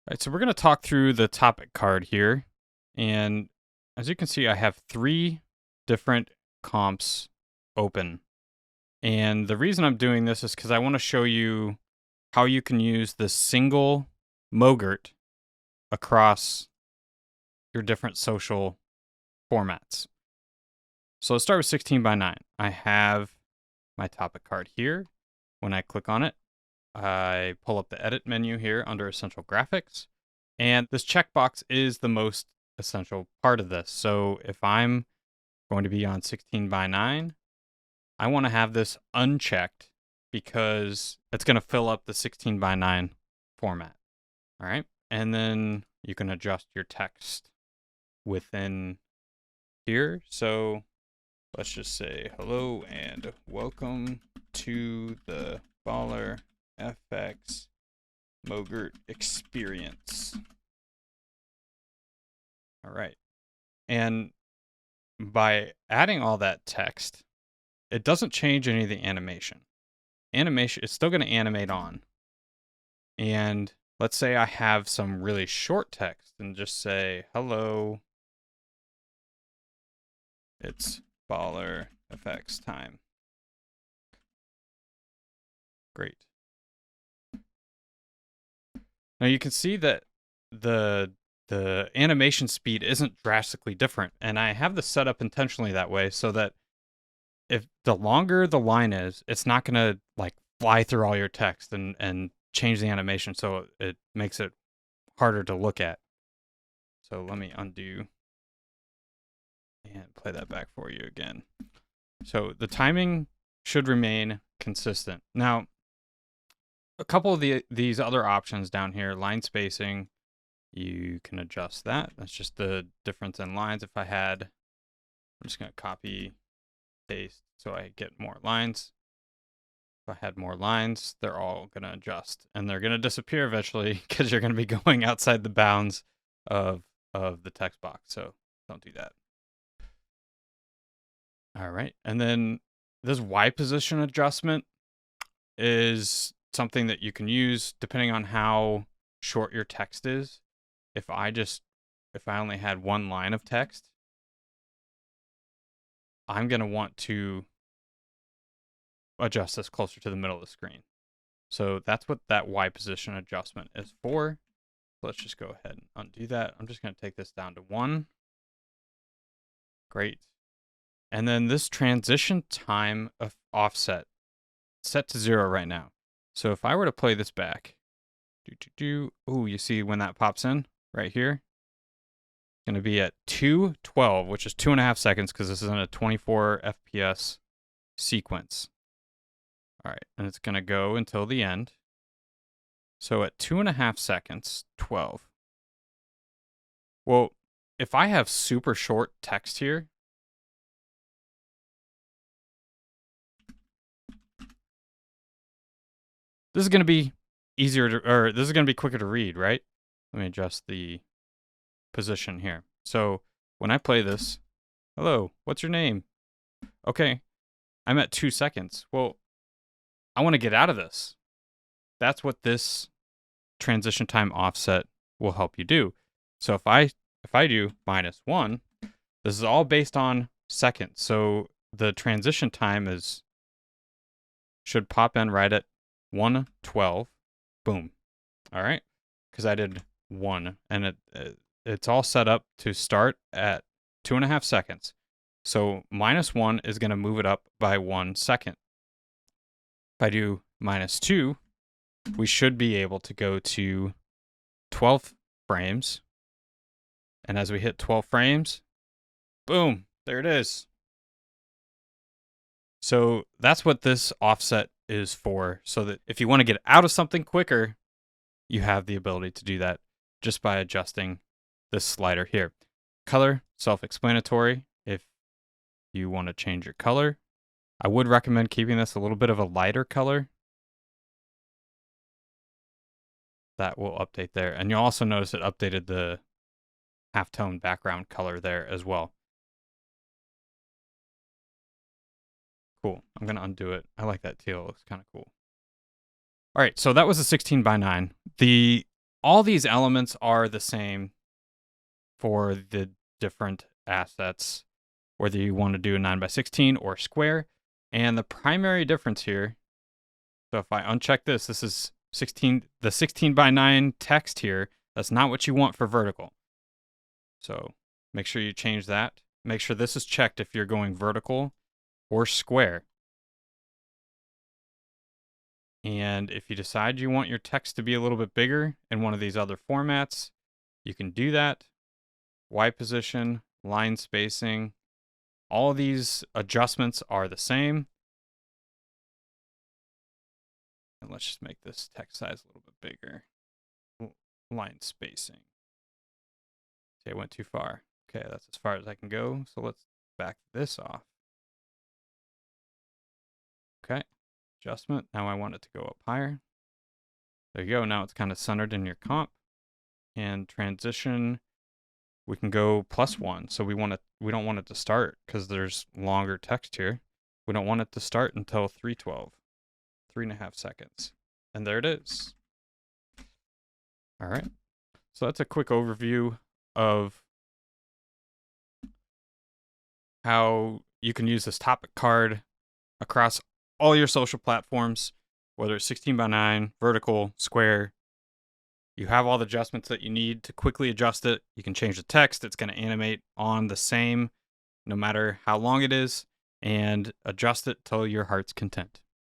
All right, so we're going to talk through the topic card here. And as you can see, I have 3 different comps open. And the reason I'm doing this is because I want to show you how you can use the single MOGRT across your different social formats. So let's start with 16 by 9. I have my topic card here. When I click on it, I pull up the edit menu here under essential graphics. And this checkbox is the most essential part of this. So if I'm going to be on 16 by 9, I want to have this unchecked because it's going to fill up the 16 by 9 format. All right. And then you can adjust your text within here. So let's just say hello and welcome to the Baller FX MOGRT experience. All right. And by adding all that text, it doesn't change any of the animation. Animation is still going to animate on. And let's say I have some really short text and just say, hello, it's Baller FX time. Great. Now you can see that the animation speed isn't drastically different, and I have this set up intentionally that way so that if the longer the line is, it's not going to like fly through all your text and change the animation, so it makes it harder to look at. So let me undo and play that back for you again. So the timing should remain consistent. Now, a couple of these other options down here, line spacing, you can adjust that. That's just the difference in lines. If I had, I'm just going to copy, paste, so I get more lines. If I had more lines, they're all going to adjust. And they're going to disappear eventually because you're going to be going outside the bounds of the text box. So don't do that. All right. And then this Y position adjustment is something that you can use depending on how short your text is. If I only had one line of text, I'm going to want to adjust this closer to the middle of the screen. So that's what that Y position adjustment is for. Let's just go ahead and undo that. I'm just going to take this down to 1. Great. And then this transition time of offset set to 0 right now. So if I were to play this back, ooh, you see when that pops in right here? It's going to be at 2:12, which is 2.5 seconds because this is in a 24 FPS sequence. All right, and it's going to go until the end. So at 2.5 seconds, 12. Well, if I have super short text here, this is going to be easier to, or this is going to be quicker to read, right? Let me adjust the position here. So when I play this, hello, what's your name? Okay, I'm at 2 seconds. Well, I want to get out of this. That's what this transition time offset will help you do. So if I do -1, this is all based on seconds. So the transition time should pop in right at 1:12. Boom. All right, because I did 1, and it's all set up to start at 2.5 seconds. So -1 is going to move it up by 1 second. If I do -2, we should be able to go to 12 frames. And as we hit 12 frames, boom, there it is. So that's what this offset is for, so that if you want to get out of something quicker, you have the ability to do that just by adjusting this slider here. Color, self-explanatory. If you want to change your color, I would recommend keeping this a little bit of a lighter color. That will update there. And you'll also notice it updated the halftone background color there as well. Cool. I'm going to undo it. I like that teal. It looks kind of cool. All right, so that was a 16 by 9. The all these elements are the same for the different assets, whether you want to do a 9x16 or square. And the primary difference here, so if I uncheck this, this is the 16:9 text here. That's not what you want for vertical. So make sure you change that. Make sure this is checked if you're going vertical or square. And if you decide you want your text to be a little bit bigger in one of these other formats, you can do that. Y position, line spacing, all of these adjustments are the same. And let's just make this text size a little bit bigger. Line spacing. See, I went too far. Okay, that's as far as I can go. So let's back this off. Okay, adjustment. Now I want it to go up higher. There you go. Now it's kind of centered in your comp. And transition, we can go +1. So we don't want it to start because there's longer text here. We don't want it to start until 3:12, 3.5 seconds. And there it is. All right. So that's a quick overview of how you can use this topic card across all your social platforms, whether it's 16:9, vertical, square. You have all the adjustments that you need to quickly adjust it. You can change the text. It's going to animate on the same no matter how long it is, and adjust it till your heart's content.